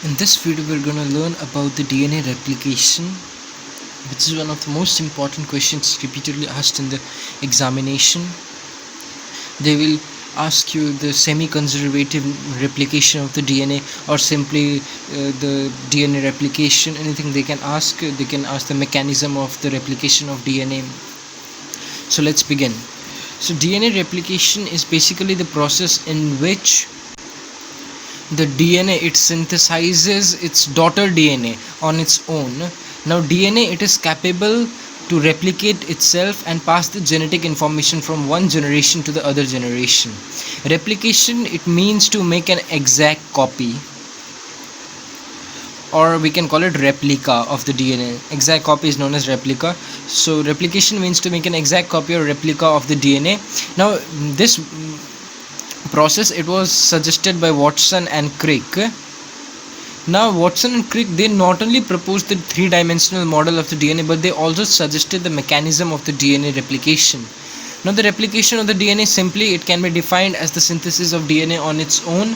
In this video, we're going to learn about the DNA replication, which is one of the most important questions repeatedly asked in the examination. They will ask you the semi-conservative replication of the DNA, or simply the DNA replication. Anything they can ask. They can ask the mechanism of the replication of DNA. So let's begin. So DNA replication is basically the process in which the DNA it synthesizes its daughter DNA on its own. Now DNA it is capable to replicate itself and pass the genetic information from one generation to the other generation. Replication it means to make an exact copy, or we can call it replica of the DNA. Exact copy is known as replica. So replication means to make an exact copy or replica of the DNA. Now this process it was suggested by Watson and Crick. Now Watson and Crick they not only proposed the three-dimensional model of the DNA, but they also suggested the mechanism of the DNA replication. Now the replication of the DNA simply it can be defined as the synthesis of DNA on its own.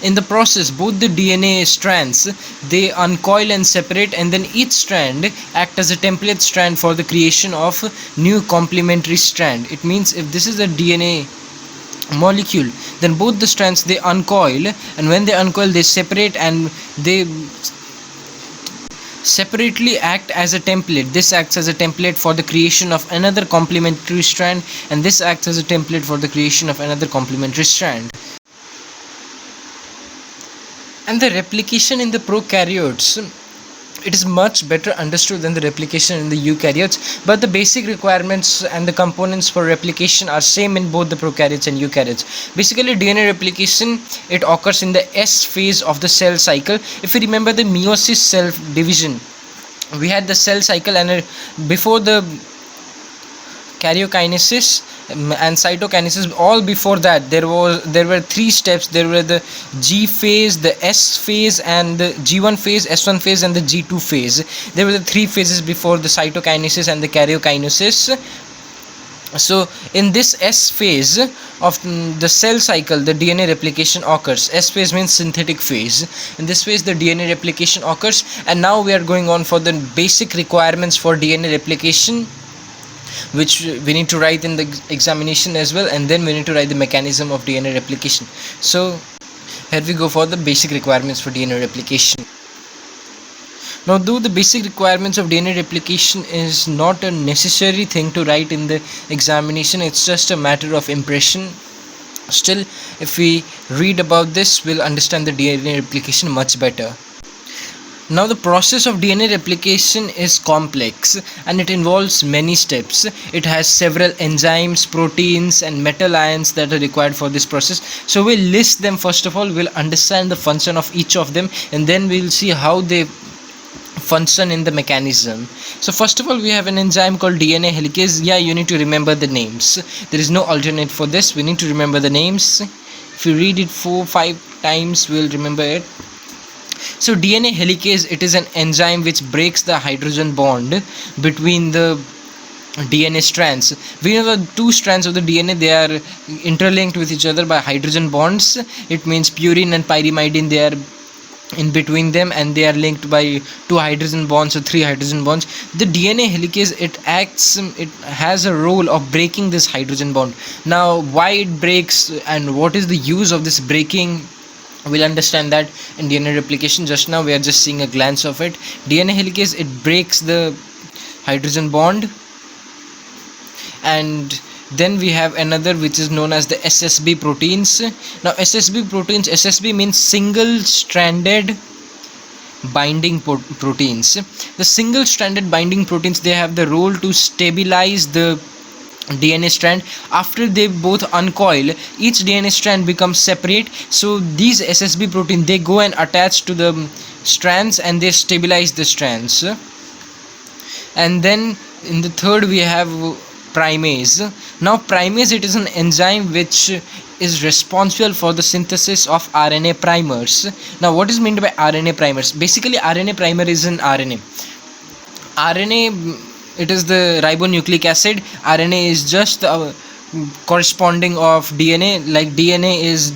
In the process, both the DNA strands they uncoil and separate, and then each strand act as a template strand for the creation of new complementary strand. It means if this is a DNA molecule, then both the strands they uncoil, and when they uncoil they separate, and they separately act as a template. This acts as a template for the creation of another complementary strand, and this acts as a template for the creation of another complementary strand. And the replication in the prokaryotes it is much better understood than the replication in the eukaryotes, but the basic requirements and the components for replication are same in both the prokaryotes and eukaryotes. Basically DNA replication it occurs in the S phase of the cell cycle. If you remember the meiosis cell division, we had the cell cycle, and before the karyokinesis and cytokinesis, all before that there were three steps. There were the G phase, the S phase, and the G1 phase, S1 phase, and the G2 phase. There were the three phases before the cytokinesis and the karyokinesis. So in this S phase of the cell cycle the DNA replication occurs. S phase means synthetic phase. In this phase the DNA replication occurs, and now we are going on for the basic requirements for DNA replication, which we need to write in the examination as well, and then we need to write the mechanism of DNA replication. So here we go for the basic requirements for DNA replication. Now though the basic requirements of DNA replication is not a necessary thing to write in the examination, it's just a matter of impression, still if we read about this we'll understand the DNA replication much better. Now the process of DNA replication is complex and it involves many steps. It has several enzymes, proteins, and metal ions that are required for this process. So we'll list them. First of all, we'll understand the function of each of them, and then we'll see how they function in the mechanism. So first of all, we have an enzyme called DNA helicase. Yeah, you need to remember the names. There is no alternate for this. We need to remember the names. If you read it 4-5 times, we'll remember it. So DNA helicase it is an enzyme which breaks the hydrogen bond between the DNA strands. We know the two strands of the DNA they are interlinked with each other by hydrogen bonds. It means purine and pyrimidine they are in between them, and they are linked by 2 hydrogen bonds or 3 hydrogen bonds. The DNA helicase it has a role of breaking this hydrogen bond. Now why it breaks and what is the use of this breaking, we'll understand that in DNA replication. Just now we are just seeing a glance of it. DNA helicase it breaks the hydrogen bond, and then we have another which is known as the SSB proteins. Now SSB proteins, SSB means single stranded binding proteins. The single stranded binding proteins they have the role to stabilize the DNA strand. After they both uncoil, each DNA strand becomes separate. So these SSB protein they go and attach to the strands and they stabilize the strands. And then in the third we have primase. Now primase it is an enzyme which is responsible for the synthesis of RNA primers. Now what is meant by RNA primers? Basically RNA primer is an RNA it is the ribonucleic acid. RNA is just the corresponding of DNA. Like DNA is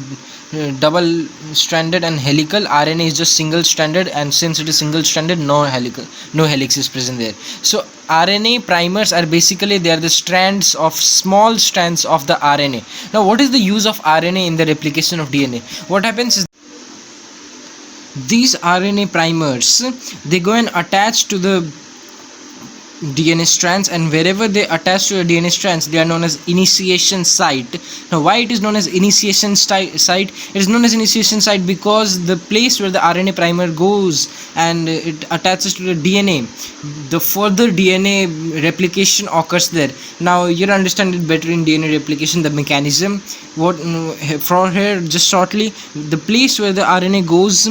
double stranded and helical. RNA is just single stranded, and since it is single stranded, no helix is present there. So RNA primers are basically, they are the strands of small strands of the RNA. Now what is the use of RNA in the replication of DNA? What happens is, these RNA primers, they go and attach to the DNA strands, and wherever they attach to the DNA strands, they are known as initiation site. Now why it is known as initiation site? It is known as initiation site because the place where the RNA primer goes and it attaches to the DNA, the further DNA replication occurs there. Now you'll understand it better in DNA replication, the mechanism. What from here, just shortly, the place where the RNA goes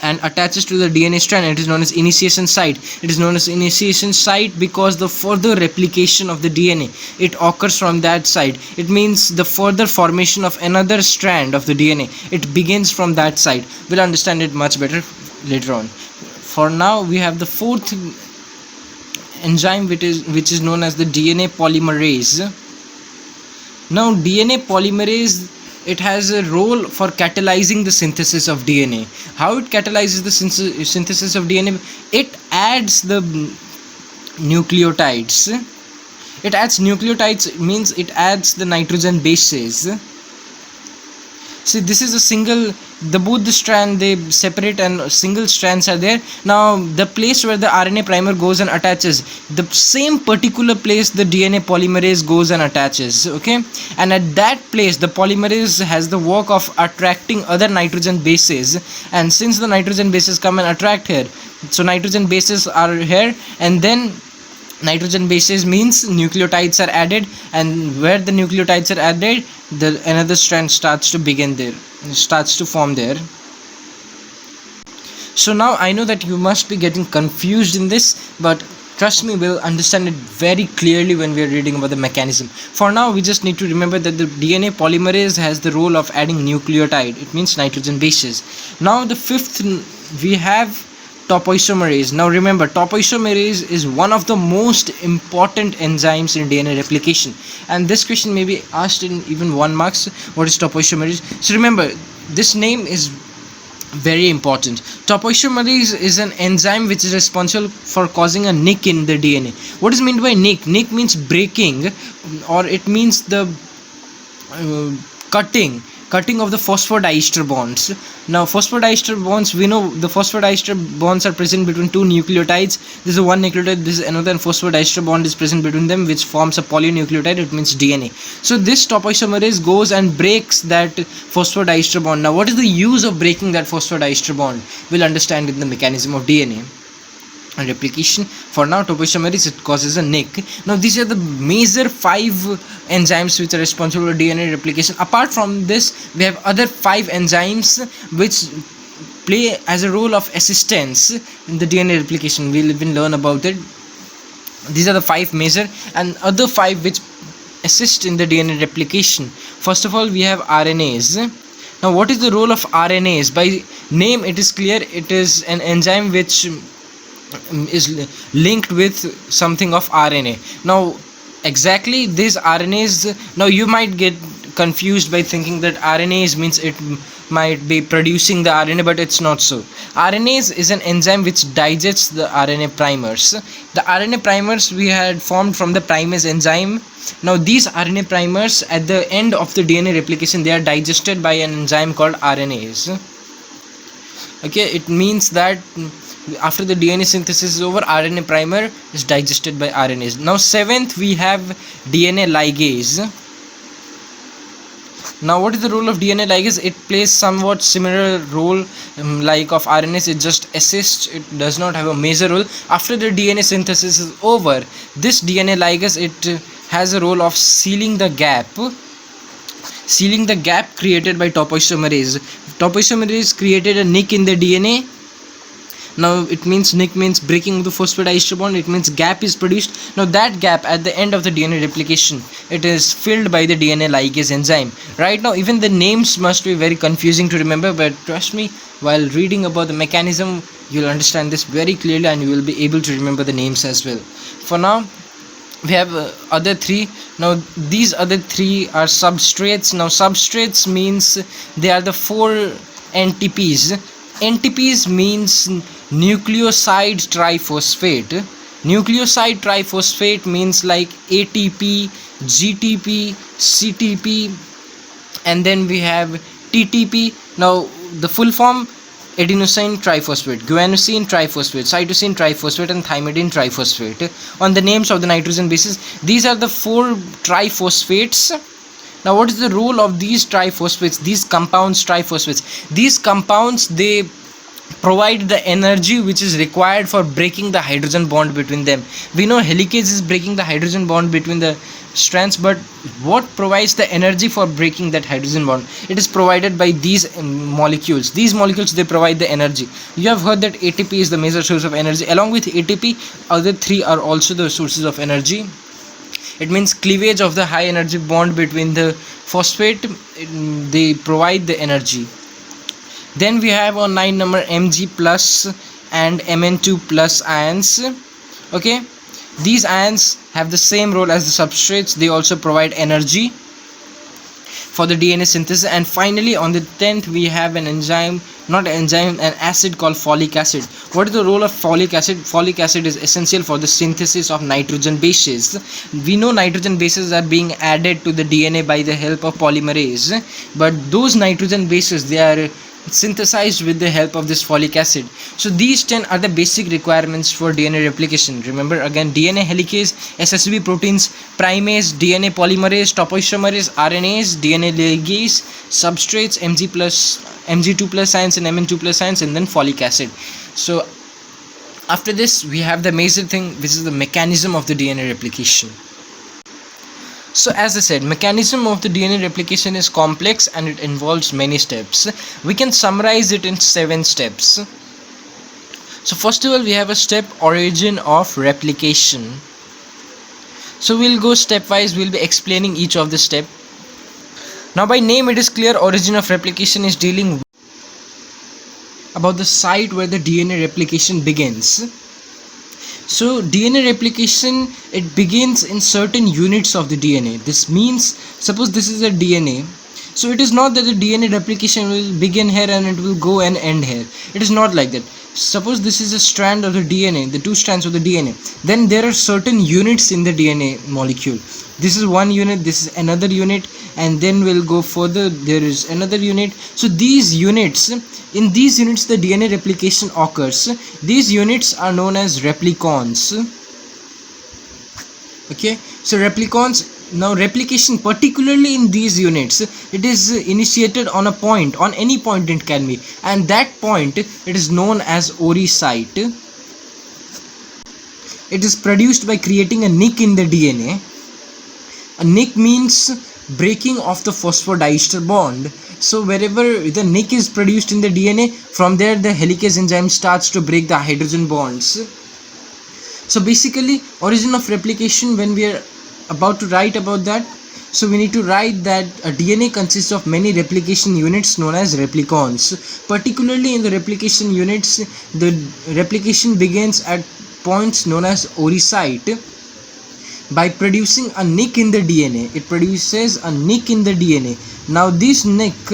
and attaches to the DNA strand, it is known as initiation site. It is known as initiation site because the further replication of the DNA, it occurs from that side. It means the further formation of another strand of the DNA, it begins from that side. We'll understand it much better later on. For now, we have the fourth enzyme, which is known as the DNA polymerase. Now DNA polymerase, it has a role for catalyzing the synthesis of DNA. How it catalyzes the synthesis of DNA? It adds the nucleotides. It adds nucleotides, means it adds the nitrogen bases. See, this is a single, both the strand, they separate and single strands are there. Now the place where the RNA primer goes and attaches, the same particular place the DNA polymerase goes and attaches, okay? And at that place, the polymerase has the work of attracting other nitrogen bases, and since the nitrogen bases come and attract here, so nitrogen bases are here, and then nitrogen bases means nucleotides are added, and where the nucleotides are added, the another strand starts to begin there, starts to form there. So now I know that you must be getting confused in this, but trust me, we'll understand it very clearly when we are reading about the mechanism. For now, we just need to remember that the DNA polymerase has the role of adding nucleotide, it means nitrogen bases. Now the fifth, we have topoisomerase. Now remember, topoisomerase is one of the most important enzymes in DNA replication, and this question may be asked in even 1 marks. What is topoisomerase? So remember, this name is very important. Topoisomerase is an enzyme which is responsible for causing a nick in the DNA. What is meant by nick? Nick means breaking, or it means the cutting of the phosphodiester bonds. Now phosphodiester bonds, we know the phosphodiester bonds are present between two nucleotides. This is one nucleotide, this is another, and phosphodiester bond is present between them, which forms a polynucleotide, it means DNA. So this topoisomerase goes and breaks that phosphodiester bond. Now what is the use of breaking that phosphodiester bond? We'll understand in the mechanism of DNA and replication. For now, topoisomerase, it causes a nick. Now these are the major 5 enzymes which are responsible for DNA replication. Apart from this, we have other 5 enzymes which play as a role of assistance in the DNA replication. We'll even learn about it. These are the 5 major, and other 5 which assist in the DNA replication. First of all, we have RNase. Now what is the role of RNase? By name it is clear, it is an enzyme which is linked with something of RNA. Now exactly this RNase, now you might get confused by thinking that RNase means it might be producing the RNA, but it's not so. RNase is an enzyme which digests the RNA primers. The RNA primers we had formed from the primase enzyme. Now these RNA primers, at the end of the DNA replication, they are digested by an enzyme called RNase. Okay, it means that after the DNA synthesis is over, RNA primer is digested by RNase. Now 7th, we have DNA ligase. Now what is the role of DNA ligase? It plays somewhat similar role like of RNase. It just assists, it does not have a major role. After the DNA synthesis is over, this DNA ligase, it has a role of sealing the gap created by topoisomerase. Topoisomerase created a nick in the DNA. Now it means nick means breaking of the phosphodiester bond, it means gap is produced. Now that gap at the end of the DNA replication, it is filled by the DNA ligase enzyme. Right now even the names must be very confusing to remember, but trust me, while reading about the mechanism, you'll understand this very clearly and you will be able to remember the names as well. For now, we have other three. Now these other three are substrates. Now substrates means they are the four NTPs. NTPs means nucleoside triphosphate. Nucleoside triphosphate means like ATP, GTP, CTP, and then we have TTP. Now the full form: adenosine triphosphate, guanosine triphosphate, cytosine triphosphate, and thymidine triphosphate. On the names of the nitrogen bases, these are the four triphosphates. Now what is the role of these triphosphates, these compounds, triphosphates? These compounds, they provide the energy which is required for breaking the hydrogen bond between them. We know helicase is breaking the hydrogen bond between the strands, but what provides the energy for breaking that hydrogen bond? It is provided by these molecules. These molecules, they provide the energy. You have heard that ATP is the major source of energy. Along with ATP, other three are also the sources of energy. It means cleavage of the high energy bond between the phosphate, they provide the energy. Then we have on 9 number Mg plus and Mn2 plus ions. Okay, these ions have the same role as the substrates. They also provide energy for the DNA synthesis. And finally on the 10th we have an enzyme, not enzyme, an acid called folic acid. What is the role of folic acid? Folic acid is essential for the synthesis of nitrogen bases. We know nitrogen bases are being added to the DNA by the help of polymerase, but those nitrogen bases, they are synthesized with the help of this folic acid. So these 10 are the basic requirements for DNA replication. Remember again: DNA helicase, SSB proteins, primase, DNA polymerase, topoisomerase, RNase, DNA ligase, substrates, Mg2 plus ions and Mn2 plus ions, and then folic acid. So after this we have the major thing, which is the mechanism of the DNA replication. So as I said, mechanism of the DNA replication is complex and it involves many steps. We can summarize it in 7 steps. So first of all, we have a step: origin of replication. So we'll go stepwise, we'll be explaining each of the step. Now by name it is clear, origin of replication is dealing about the site where the DNA replication begins. So DNA replication, it begins in certain units of the DNA. This means, suppose this is a DNA, so it is not that the DNA replication will begin here and it will go and end here. It is not like that. Suppose this is a strand of the DNA, the 2 strands of the DNA, then there are certain units in the DNA molecule. This is one unit, this is another unit, and then we'll go further, there is another unit. So these units, in these units the DNA replication occurs. These units are known as replicons. Okay, so replicons. Now replication, particularly in these units, it is initiated on a point, on any point it can be, and that point, it is known as Ori site. It is produced by creating a nick in the DNA. A nick means breaking of the phosphodiester bond. So wherever the nick is produced in the DNA, from there the helicase enzyme starts to break the hydrogen bonds. So basically, origin of replication, when we are about to write about that, so we need to write that a DNA consists of many replication units known as replicons. Particularly in the replication units, the replication begins at points known as Ori site. By producing a nick in the DNA, it produces a nick in the DNA. Now these nicks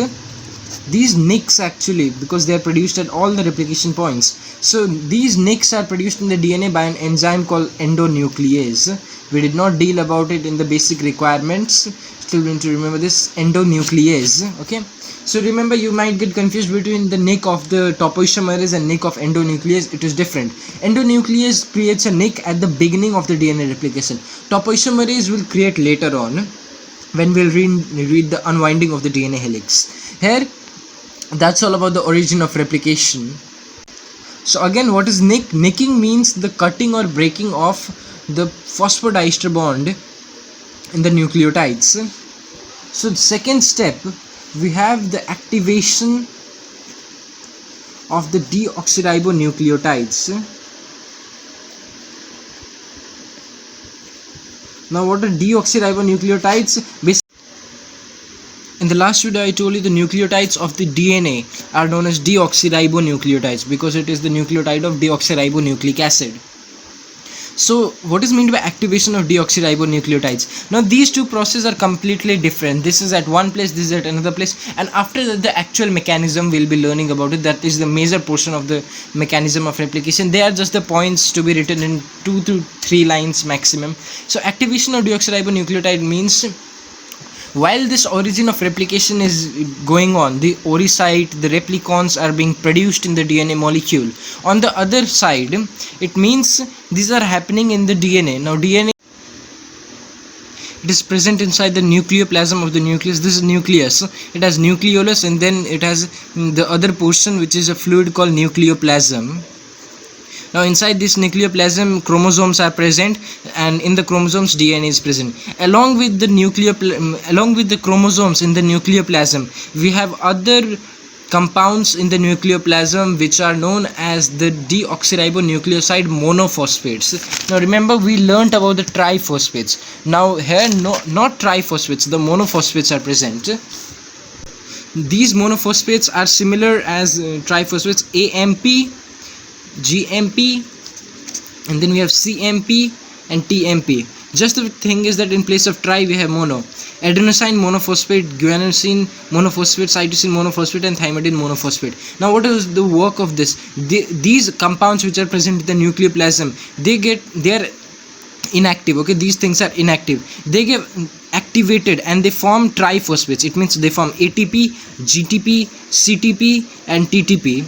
actually, because they are produced at all the replication points, so these nicks are produced in the DNA by an enzyme called endonuclease. We did not deal about it in the basic requirements, still need to remember this endonuclease. Okay, so remember, you might get confused between the nick of the topoisomerase and nick of endonuclease. It is different. Endonuclease creates a nick at the beginning of the DNA replication. Topoisomerase will create later on, when we'll read the unwinding of the DNA helix. Here, that's all about the origin of replication. So again, what is nick? Nicking means the cutting or breaking of the phosphodiester bond in the nucleotides. So the second step, we have the activation of the deoxyribonucleotides. Now what are deoxyribonucleotides? In the last video I told you the nucleotides of the DNA are known as deoxyribonucleotides because it is the nucleotide of deoxyribonucleic acid. So what is meant by activation of deoxyribonucleotides? Now these two processes are completely different. This is at one place, this is at another place, and after that the actual mechanism we'll be learning about it. That is the major portion of the mechanism of replication. They are just the points to be written in 2 to 3 lines maximum. So activation of deoxyribonucleotide means while this origin of replication is going on, the oocyte, the replicons are being produced in the DNA molecule. On the other side, it means these are happening in the DNA. Now DNA, it is present inside the nucleoplasm of the nucleus. This is nucleus. It has nucleolus, and then it has the other portion which is a fluid called nucleoplasm. Now inside this nucleoplasm chromosomes are present, and in the chromosomes DNA is present. Along with the chromosomes in the nucleoplasm, we have other compounds in the nucleoplasm which are known as the deoxyribonucleoside monophosphates. Now remember, we learnt about the triphosphates. Now here not triphosphates, the monophosphates are present. These monophosphates are similar as triphosphates: AMP, GMP, and then we have CMP and TMP. Just the thing is that in place of tri we have mono. Adenosine monophosphate, guanosine monophosphate, cytosine monophosphate, and thymidine monophosphate. Now what is the work of this? These compounds which are present in the nucleoplasm, they are inactive. Okay, these things are inactive. They get activated and they form triphosphates. It means they form ATP, GTP, CTP, and TTP.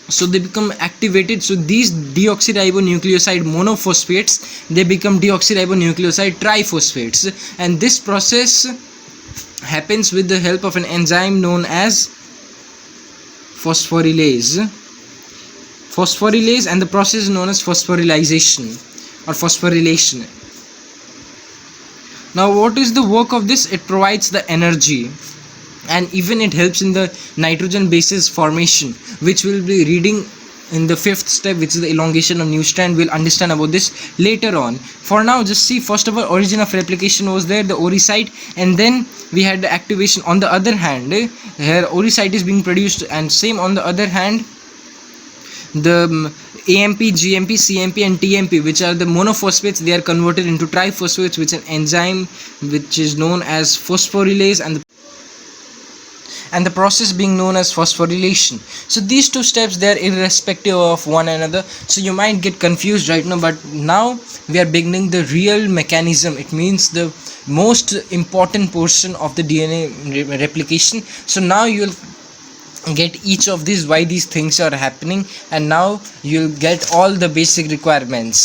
So they become activated. So these deoxyribonucleoside monophosphates, they become deoxyribonucleoside triphosphates, and this process happens with the help of an enzyme known as phosphorylase, and the process is known as phosphorylation or phosphorylation. Now what is the work of this? It provides the energy, and even it helps in the nitrogen bases formation, which we'll be reading in the 5th step, which is the elongation of new strand. We'll understand about this later on. For now, just see, first of all, origin of replication was there, the oocyte, and then we had the activation. On the other hand, here oocyte is being produced, and same on the other hand, the AMP, GMP, CMP, and TMP, which are the monophosphates, they are converted into triphosphates, which is an enzyme which is known as phosphorylase, and the process being known as phosphorylation. So these two steps, they are irrespective of one another, so you might get confused right now, but now we are beginning the real mechanism. It means the most important portion of the DNA replication. So now you'll get each of these, why these things are happening, and now you'll get all the basic requirements.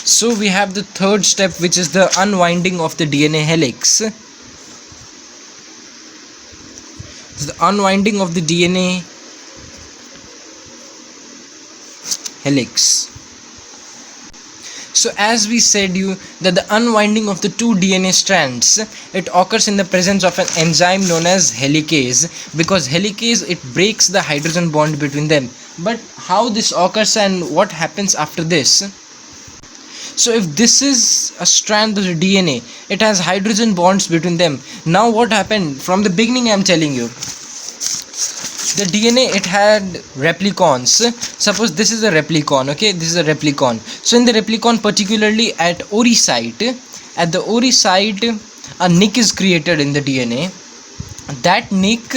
So we have the third step, which is the unwinding of the DNA helix. The unwinding of the DNA helix. So as we said you that the unwinding of the two DNA strands, it occurs in the presence of an enzyme known as helicase, because helicase, it breaks the hydrogen bond between them. But how this occurs and what happens after this? So if this is a strand of the DNA, it has hydrogen bonds between them. Now what happened? From the beginning I am telling you, the DNA, it had replicons. Suppose this is a replicon, okay, this is a replicon. So in the replicon, particularly at the oocyte, a nick is created in the DNA. That nick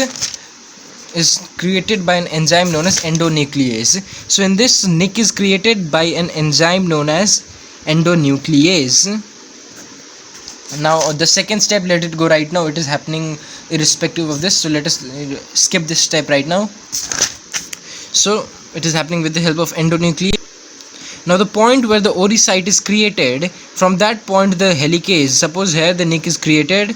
is created by an enzyme known as endonuclease. So in this, nick is created by an enzyme known as endonuclease. Now the second step, let it go right now. It is happening irrespective of this, so let us skip this step right now. So it is happening with the help of endonuclease. Now the point where the oocyte is created, from that point the helicase, suppose here the nick is created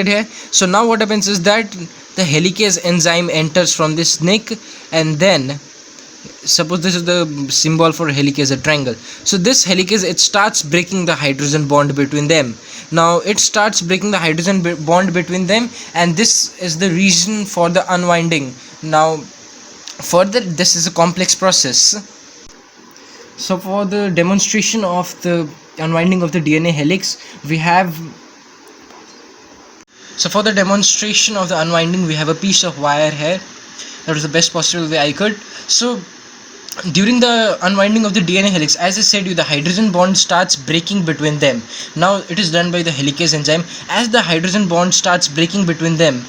here. So now what happens is that the helicase enzyme enters from this nick, and then suppose this is the symbol for helicase, a triangle. So this helicase, it starts breaking the hydrogen bond between them. Now it starts breaking the hydrogen bond between them, and this is the reason for the unwinding. Now further, this is a complex process. So for the demonstration of the unwinding of the DNA helix, we have a piece of wire here. That was the best possible way I could. So during the unwinding of the DNA helix, as I said you, the hydrogen bond starts breaking between them. Now it is done by the helicase enzyme. As the hydrogen bond starts breaking between them,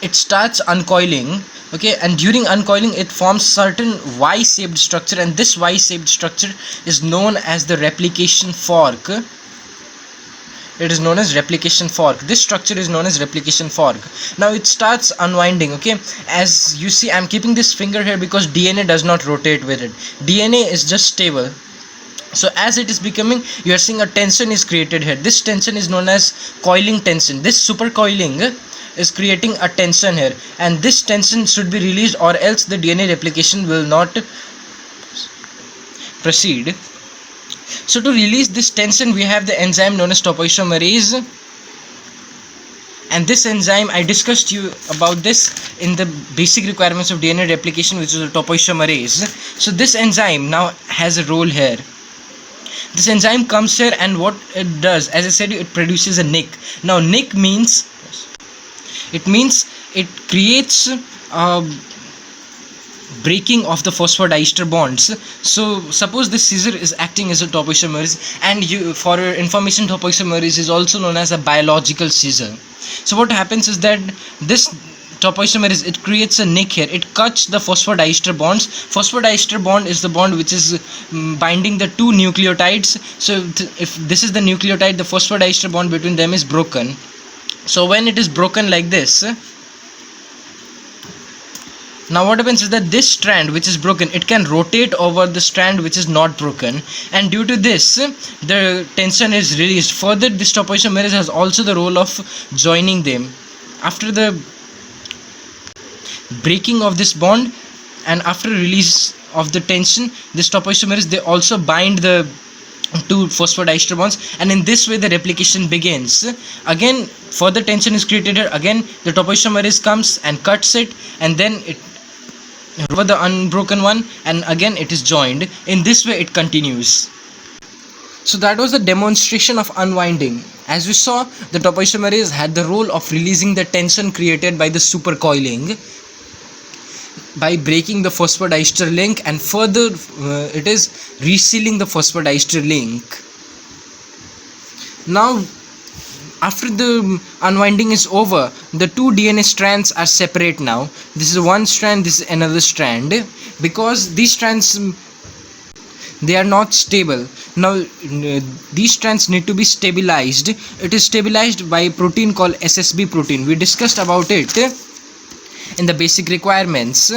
it starts uncoiling. Okay, and during uncoiling it forms certain Y-shaped structure, and this Y-shaped structure is known as the replication fork. It is known as replication fork. This structure is known as replication fork. Now it starts unwinding. Okay, as you see, I'm keeping this finger here because DNA does not rotate with it. DNA is just stable. So as it is becoming, you are seeing a tension is created here. This tension is known as coiling tension. This super coiling is creating a tension here, and this tension should be released, or else the DNA replication will not proceed. So to release this tension, we have the enzyme known as topoisomerase, and this enzyme, I discussed you about this in the basic requirements of DNA replication, which is a topoisomerase. So this enzyme now has a role here. This enzyme comes here, and what it does, as I said, it produces a nick. Now nick means, it creates breaking of the phosphodiester bonds. So suppose this scissor is acting as a topoisomerase, and you, for your information, topoisomerase is also known as a biological scissor. So what happens is that this topoisomerase, it creates a nick here. It cuts the phosphodiester bonds. Phosphodiester bond is the bond which is binding the two nucleotides. So if this is the nucleotide, the phosphodiester bond between them is broken. So when it is broken like this, now what happens is that this strand which is broken, it can rotate over the strand which is not broken, and due to this the tension is released. Further, this topoisomerase has also the role of joining them. After the breaking of this bond and after release of the tension, this topoisomerase, they also bind the two phosphodiester bonds, and in this way the replication begins. Again further tension is created here. Again the topoisomerase comes and cuts it, and then it over the unbroken one, and again it is joined. In this way it continues. So that was the demonstration of unwinding. As we saw, the topoisomerase had the role of releasing the tension created by the supercoiling by breaking the phosphodiester link, and further it is resealing the phosphodiester link. Now after the unwinding is over, the two DNA strands are separate now. This is one strand, this is another strand, because these strands, they are not stable. Now these strands need to be stabilized. It is stabilized by a protein called SSB protein. We discussed about it in the basic requirements.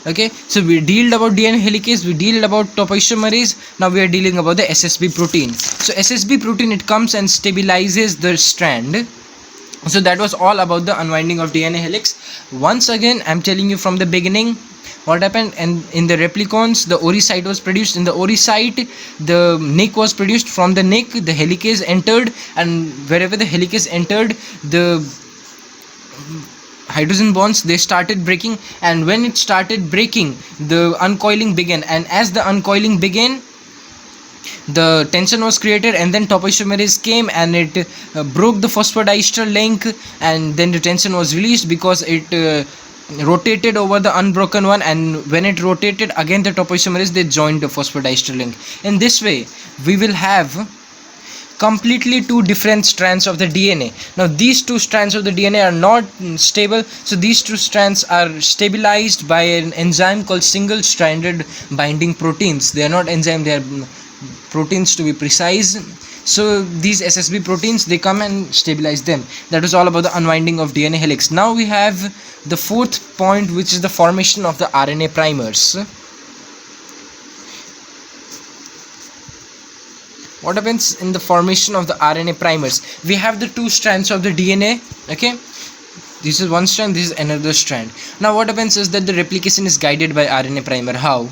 Okay, so we dealt about DNA helicase, we dealt about topoisomerase. Now we are dealing about the SSB protein. So SSB protein, it comes and stabilizes the strand. So that was all about the unwinding of DNA helix. Once again, I'm telling you from the beginning what happened. And in the replicons, the oocyte was produced. In the oocyte, the nick was produced. From the nick, the helicase entered, and wherever the helicase entered, the hydrogen bonds, they started breaking, and when it started breaking, the uncoiling began, and as the uncoiling began, the tension was created, and then topoisomerase came and it broke the phosphodiester link, and then the tension was released because it rotated over the unbroken one, and when it rotated again, the topoisomerase, they joined the phosphodiester link. In this way we will have completely two different strands of the DNA. Now these two strands of the DNA are not stable, so these two strands are stabilized by an enzyme called single stranded binding proteins. They are not enzyme, they are proteins to be precise. So these SSB proteins, they come and stabilize them. That was all about the unwinding of DNA helix. Now we have the fourth point, which is the formation of the RNA primers. What happens in the formation of the RNA primers? We have the two strands of the DNA. Okay, this is one strand, this is another strand. Now what happens is that the replication is guided by RNA primer. How?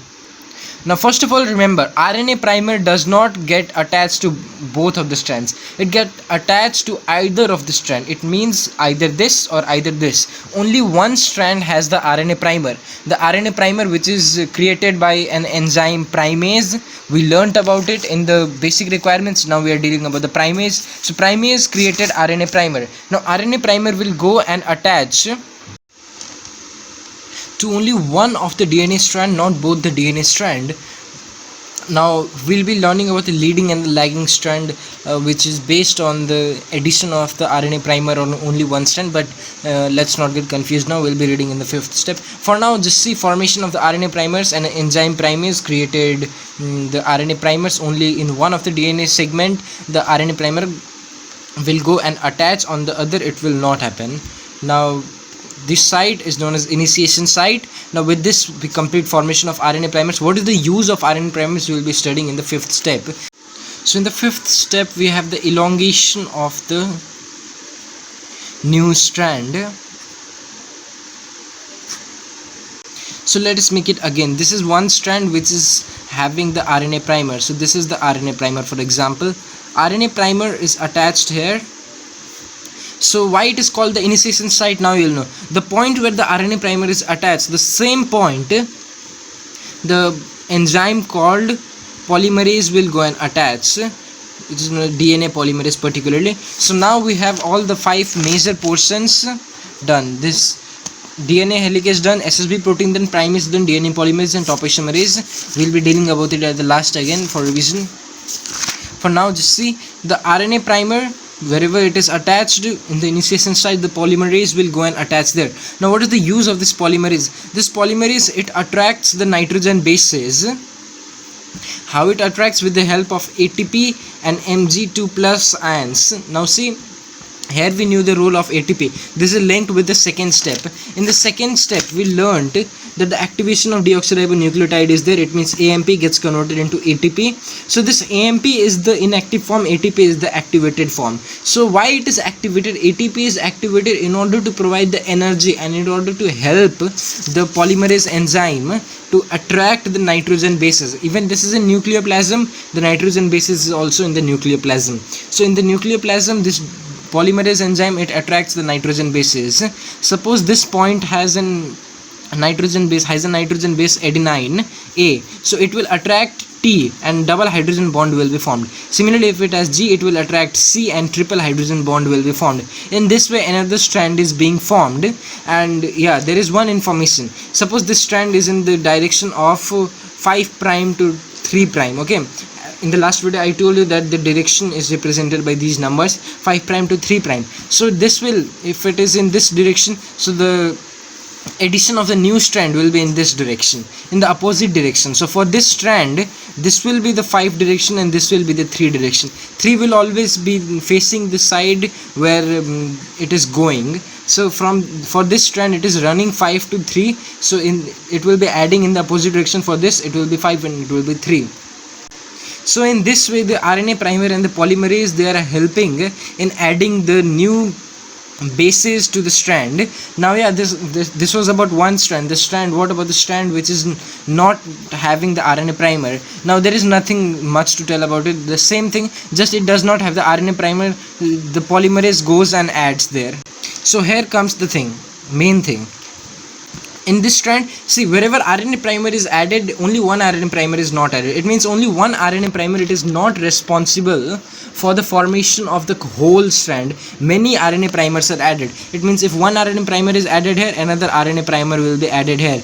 Now first of all, remember, RNA primer does not get attached to both of the strands. It gets attached to either of the strand. It means either this or either this. Only one strand has the RNA primer. The RNA primer, which is created by an enzyme primase. We learnt about it in the basic requirements. Now we are dealing about the primase. So primase created RNA primer. Now RNA primer will go and attach to only one of the DNA strand, not both the DNA strand. Now we'll be learning about the leading and the lagging strand, which is based on the addition of the RNA primer on only one strand, but let's not get confused now. We'll be reading in the fifth step. For now, just see formation of the RNA primers. And enzyme primase created the RNA primers only in one of the DNA segment. The RNA primer will go and attach, on the other it will not happen. Now this site is known as initiation site. Now with this we complete formation of RNA primers. What is the use of RNA primers we will be studying in the fifth step. So in the fifth step we have the elongation of the new strand. So let us make it again. This is one strand which is having the RNA primer. So this is the RNA primer. For example, RNA primer is attached here. So why it is called the initiation site, now you'll know. The point where the RNA primer is attached, the same point the enzyme called polymerase will go and attach, which is DNA polymerase particularly. So now we have all the 5 major portions done. This DNA helicase done, SSB protein done, primase done, DNA polymerase and top isomerase. We'll be dealing about it at the last again for revision. For now, just see the RNA primer, wherever it is attached in the initiation site, the polymerase will go and attach there. Now what is the use of this polymerase? This polymerase, it attracts the nitrogen bases. How it attracts? With the help of ATP and Mg2 plus ions. Now see, here we knew the role of ATP. This is linked with the second step. In the second step we learned that the activation of deoxyribonucleotide is there. It means AMP gets converted into ATP. So this AMP is the inactive form, ATP is the activated form. So why it is activated? ATP is activated in order to provide the energy and in order to help the polymerase enzyme to attract the nitrogen bases. Even this is in nucleoplasm, the nitrogen bases is also in the nucleoplasm. So in the nucleoplasm, this polymerase enzyme, it attracts the nitrogen bases. Suppose this point has a nitrogen base adenine A, so it will attract T and double hydrogen bond will be formed. Similarly, if it has G, it will attract C and triple hydrogen bond will be formed. In this way another strand is being formed. And yeah, there is one information. Suppose this strand is in the direction of 5 prime to 3 prime. Okay, in the last video I told you that the direction is represented by these numbers, 5 prime to 3 prime. So this will, if it is in this direction, so the addition of the new strand will be in this direction, in the opposite direction. So for this strand, this will be the 5 direction and this will be the 3 direction. 3 will always be facing the side where it is going. So for this strand it is running 5 to 3, so it will be adding in the opposite direction. For this it will be 5 and it will be 3. So in this way the RNA primer and the polymerase, they are helping in adding the new bases to the strand. Now yeah, this was about one strand. The strand, what about the strand which is not having the RNA primer? Now there is nothing much to tell about it. The same thing, just it does not have the RNA primer. The polymerase goes and adds there. So here comes the thing, main thing. In this strand, see, wherever RNA primer is added, only one RNA primer is not added. It means only one RNA primer, it is not responsible for the formation of the whole strand. Many RNA primers are added. It means if one RNA primer is added here, another RNA primer will be added here,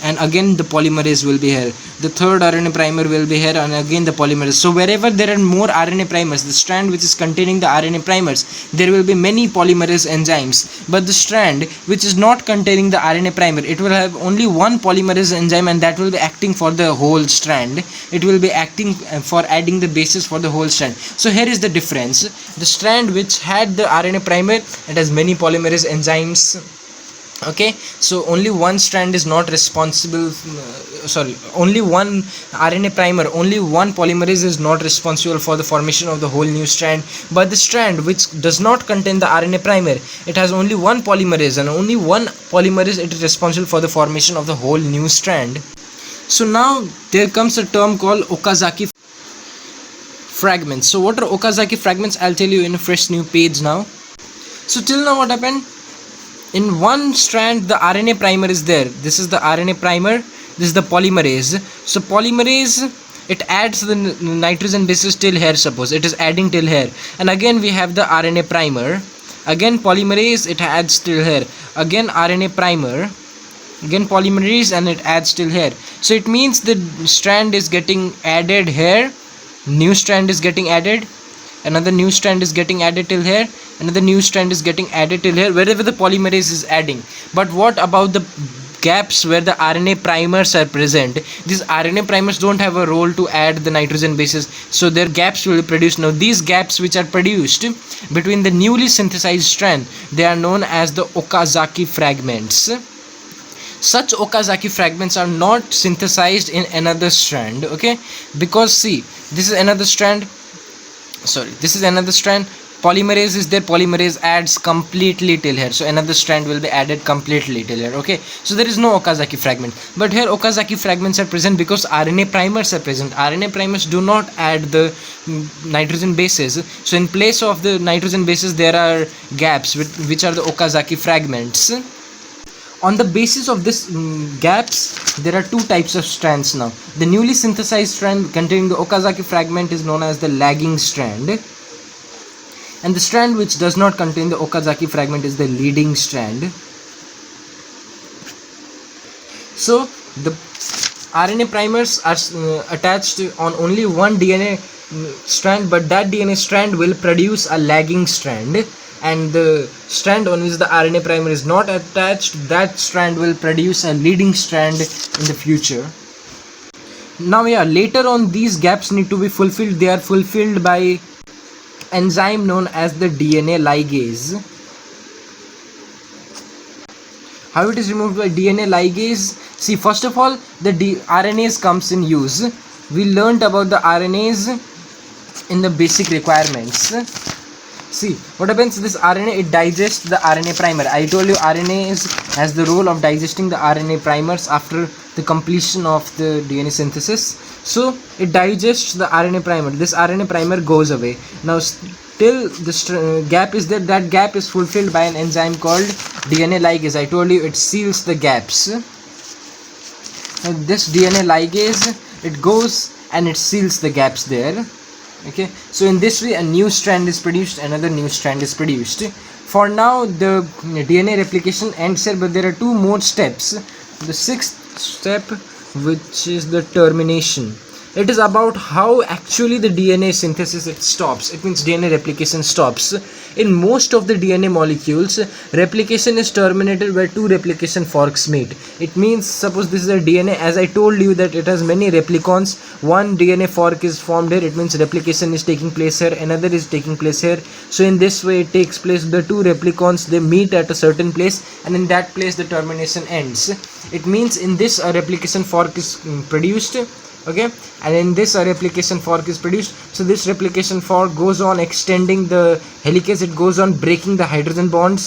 and again the polymerase will be here. The third RNA primer will be here, and again the polymerase. So wherever there are more RNA primers, the strand which is containing the RNA primers, there will be many polymerase enzymes. But the strand which is not containing the RNA primer, it will have only one polymerase enzyme, and that will be acting for the whole strand. It will be acting for adding the bases for the whole strand. So here is the difference. The strand which had the RNA primer, it has many polymerase enzymes. Okay, so only one strand is not responsible, only one RNA primer, only one polymerase is not responsible for the formation of the whole new strand. But the strand which does not contain the RNA primer, it has only one polymerase, and only one polymerase it is responsible for the formation of the whole new strand. So now there comes a term called Okazaki fragments. So what are Okazaki fragments? I'll tell you in a fresh new page now. So till now what happened? In one strand the RNA primer is there. This is the RNA primer, this is the polymerase. So polymerase, it adds the nitrogen bases till here. Suppose it is adding till here, and again we have the RNA primer. Again polymerase, it adds till here. Again RNA primer, again polymerase, and it adds till here. So it means the strand is getting added here, new strand is getting added, another new strand is getting added till here, another new strand is getting added till here, wherever the polymerase is adding. But what about the gaps where the RNA primers are present? These RNA primers don't have a role to add the nitrogen bases, so their gaps will be produced. Now these gaps which are produced between the newly synthesized strand, they are known as the Okazaki fragments. Such Okazaki fragments are not synthesized in another strand, okay, because see, this is another strand, sorry, this is another strand, polymerase is there, polymerase adds completely till here, so another strand will be added completely till here, okay. So there is no Okazaki fragment, but here Okazaki fragments are present because RNA primers are present. RNA primers do not add the nitrogen bases, so in place of the nitrogen bases there are gaps which are the Okazaki fragments. On the basis of this gaps, there are two types of strands now. The newly synthesized strand containing the Okazaki fragment is known as the lagging strand, and the strand which does not contain the Okazaki fragment is the leading strand. So the RNA primers are attached on only one DNA strand, but that DNA strand will produce a lagging strand, and the strand on which the RNA primer is not attached, that strand will produce a leading strand in the future. Now yeah, later on these gaps need to be fulfilled. They are fulfilled by enzyme known as the DNA ligase. How it is removed by DNA ligase? See, first of all, the RNase comes in use. We learnt about the RNase in the basic requirements. See, what happens, this RNA, it digests the RNA primer. I told you RNase has the role of digesting the RNA primers after the completion of the DNA synthesis. So it digests the RNA primer. This RNA primer goes away. Now still the gap is there. That gap is fulfilled by an enzyme called DNA ligase. I told you it seals the gaps. Now this DNA ligase, it goes and it seals the gaps there. Okay, so in this way a new strand is produced, another new strand is produced. For now the DNA replication ends here, but there are two more steps. The sixth step, which is the termination. It is about how actually the DNA synthesis it stops. It means DNA replication stops. In most of the DNA molecules, replication is terminated where two replication forks meet. It means, suppose this is a DNA, as I told you that it has many replicons. One DNA fork is formed here, it means replication is taking place here, another is taking place here. So in this way it takes place, the two replicons, they meet at a certain place, and in that place the termination ends. It means in this a replication fork is produced, okay, and in this a replication fork is produced. So this replication fork goes on extending the helicase, it goes on breaking the hydrogen bonds.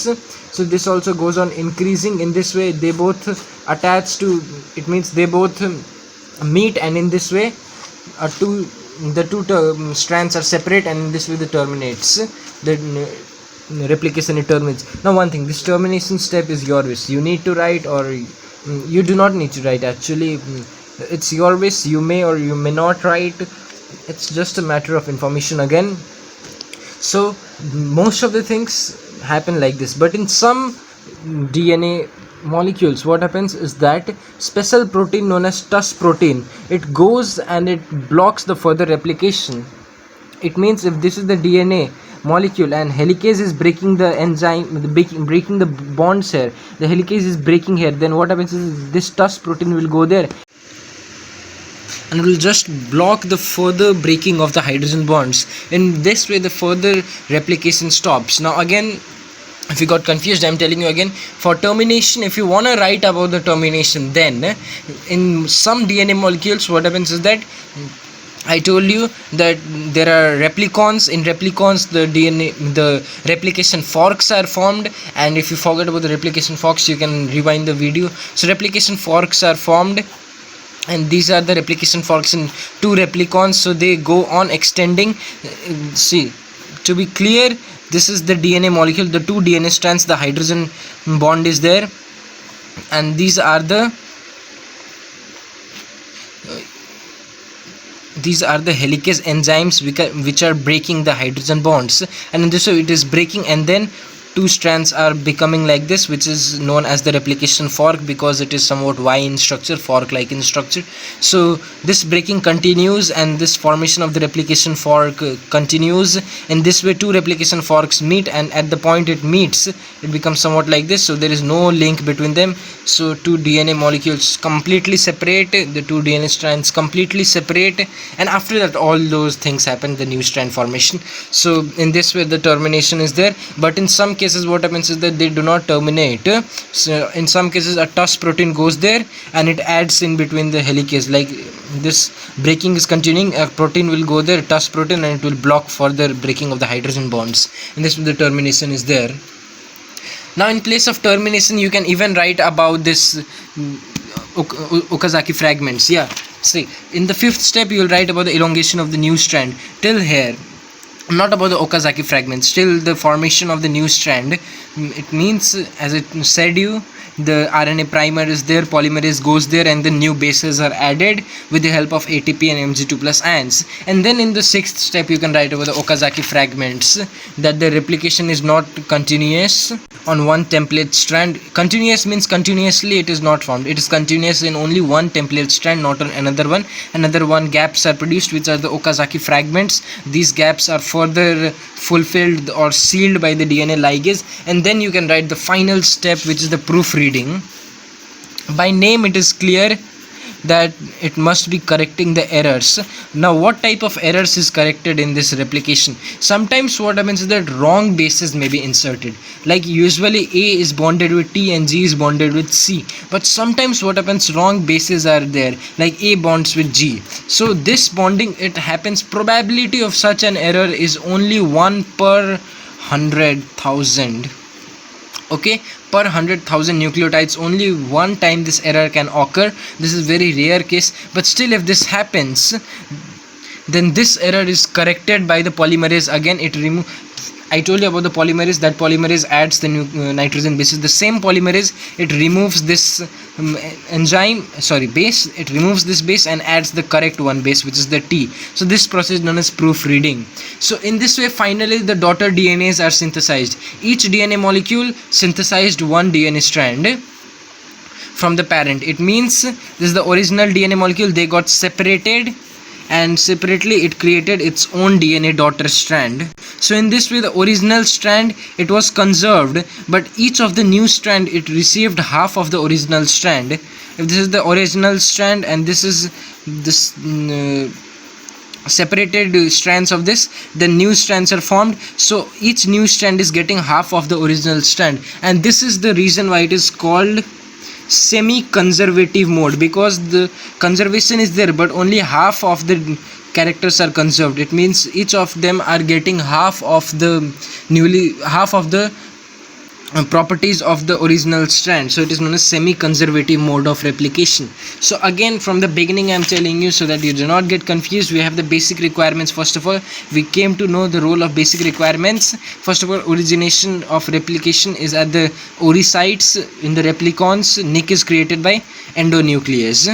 So this also goes on increasing. In this way they both attach to, it means they both meet, and in this way the two strands are separate, and in this way the terminates the replication, it terminates. Now one thing, this termination step is your wish. You need to write, or you do not need to write. Actually it's your wish, you may or you may not write. It's just a matter of information again. So most of the things happen like this, but in some DNA molecules what happens is that special protein known as TUS protein, it goes and it blocks the further replication. It means if this is the DNA molecule and helicase is breaking the enzyme, breaking the bonds here, the helicase is breaking here, then what happens is this TUS protein will go there and will just block the further breaking of the hydrogen bonds. In this way the further replication stops. Now again, if you got confused, I'm telling you again, for termination, if you want to write about the termination, then in some DNA molecules what happens is that I told you that there are replicons. In replicons the replication forks are formed, and if you forget about the replication forks you can rewind the video. So replication forks are formed, and these are the replication forks in two replicons, so they go on extending. See, to be clear, this is the DNA molecule, the two DNA strands, the hydrogen bond is there, and these are the helicase enzymes which are breaking the hydrogen bonds, and in this way it is breaking, and then two strands are becoming like this, which is known as the replication fork, because it is somewhat Y in structure, fork like in structure. So this breaking continues, and this formation of the replication fork continues. In this way, two replication forks meet, and at the point it meets, it becomes somewhat like this. So there is no link between them. So two DNA molecules completely separate, the two DNA strands completely separate, and after that all those things happen, the new strand formation. So in this way the termination is there. But in some cases what happens is that they do not terminate. So in some cases a TUS protein goes there and it adds in between the helicase. Like this breaking is continuing, a protein will go there, TUS protein, and it will block further breaking of the hydrogen bonds. In this way the termination is there. Now in place of termination you can even write about this Okazaki fragments. Yeah, see, in the fifth step you will write about the elongation of the new strand. Till here, not about the Okazaki fragments, still the formation of the new strand. It means, as it said you, the RNA primer is there, polymerase goes there, and the new bases are added with the help of ATP and Mg2 plus ions. And then in the sixth step you can write over the Okazaki fragments that the replication is not continuous on one template strand. Continuous means continuously it is not formed, it is continuous in only one template strand, not on another one. Another one gaps are produced, which are the Okazaki fragments. These gaps are further fulfilled or sealed by the DNA ligase, and then you can write the final step, which is the proofreading. By name it is clear that it must be correcting the errors. Now what type of errors is corrected in this replication? Sometimes what happens is that wrong bases may be inserted, like usually A is bonded with T and G is bonded with C, but sometimes what happens, wrong bases are there, like A bonds with G. So this bonding, it happens, probability of such an error is only 1 per 100,000. Okay, per 100,000 nucleotides only one time this error can occur. This is very rare case, but still if this happens, then this error is corrected by the polymerase. Again, it I told you about the polymerase, that polymerase adds the nitrogen bases. The same polymerase, it removes this base, it removes this base and adds the correct one base, which is the T. So this process is known as proofreading. So in this way finally the daughter DNAs are synthesized. Each DNA molecule synthesized one DNA strand from the parent. It means this is the original DNA molecule, they got separated, and separately it created its own DNA daughter strand. So in this way the original strand, it was conserved, but each of the new strand, it received half of the original strand. If this is the original strand and this is this separated strands of this, the new strands are formed. So each new strand is getting half of the original strand, and this is the reason why it is called semi-conservative mode, because the conservation is there but only half of the characters are conserved. It means each of them are getting half of the properties of the original strand. So it is known as semi-conservative mode of replication. So again, from the beginning I am telling you so that you do not get confused, we have the basic requirements. First of all, we came to know the role of basic requirements. First of all, origination of replication is at the ori sites in the replicons. Nick is created by endonuclease.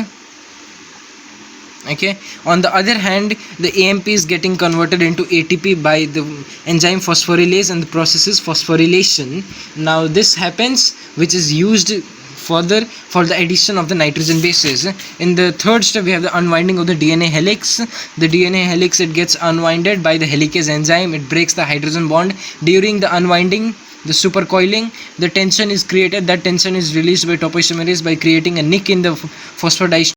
Okay, on the other hand, the AMP is getting converted into ATP by the enzyme phosphorylase, and the process is phosphorylation. Now this happens, which is used further for the addition of the nitrogen bases. In the third step we have the unwinding of the DNA helix. The DNA helix, it gets unwinded by the helicase enzyme, it breaks the hydrogen bond. During the unwinding, the supercoiling, the tension is created. That tension is released by topoisomerase by creating a nick in the phosphodiester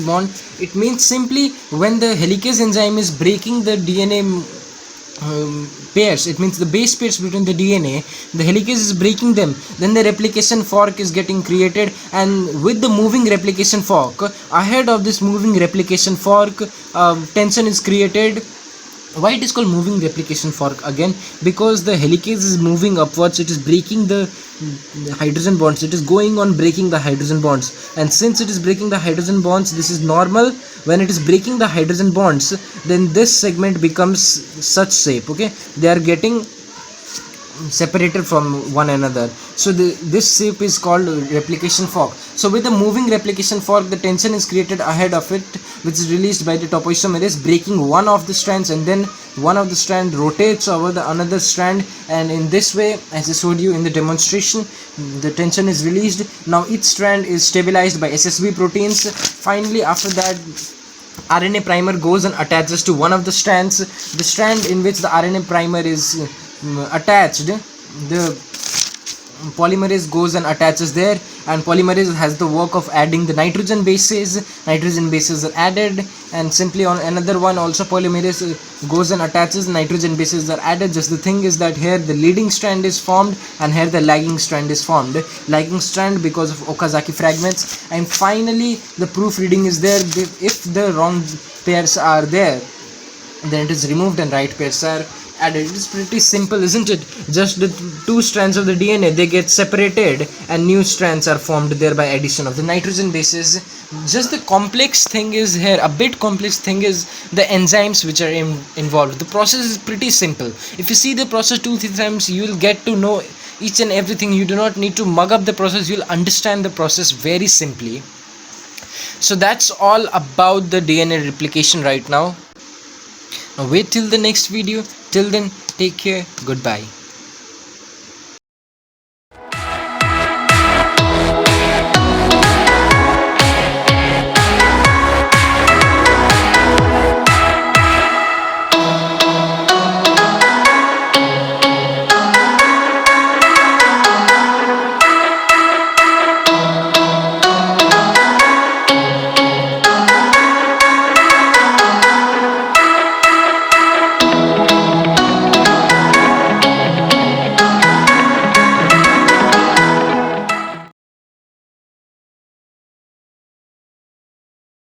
bond. It means simply when the helicase enzyme is breaking the DNA pairs, it means the base pairs between the DNA, the helicase is breaking them, then the replication fork is getting created, and with the moving replication fork, ahead of this moving replication fork, tension is created. Why it is called moving replication fork? Again, because the helicase is moving upwards, it is breaking the hydrogen bonds, it is going on breaking the hydrogen bonds, and since it is breaking the hydrogen bonds, this is normal. When it is breaking the hydrogen bonds, then this segment becomes such shape. Okay, they are getting separated from one another. So this shape is called replication fork. So with the moving replication fork, the tension is created ahead of it, which is released by the topoisomerase, breaking one of the strands, and then one of the strand rotates over the another strand, and in this way, as I showed you in the demonstration, the tension is released. Now each strand is stabilized by SSB proteins. Finally, after that, RNA primer goes and attaches to one of the strands. The strand in which the RNA primer is attached, the polymerase goes and attaches there, and polymerase has the work of adding the nitrogen bases. Nitrogen bases are added, and simply on another one also polymerase goes and attaches, nitrogen bases are added. Just the thing is that here the leading strand is formed and here the lagging strand is formed. Lagging strand because of Okazaki fragments. And finally the proofreading is there. If the wrong pairs are there, then it is removed and right pairs are added. It is pretty simple, isn't it? Just the two strands of the DNA, they get separated and new strands are formed there by addition of the nitrogen bases. Just the complex thing is here, a bit complex thing is the enzymes which are involved. The process is pretty simple. If you see the process 2-3 times, you will get to know each and everything. You do not need to mug up the process, you will understand the process very simply. So that's all about the DNA replication right now. Now wait till the next video. Till then, take care. Goodbye.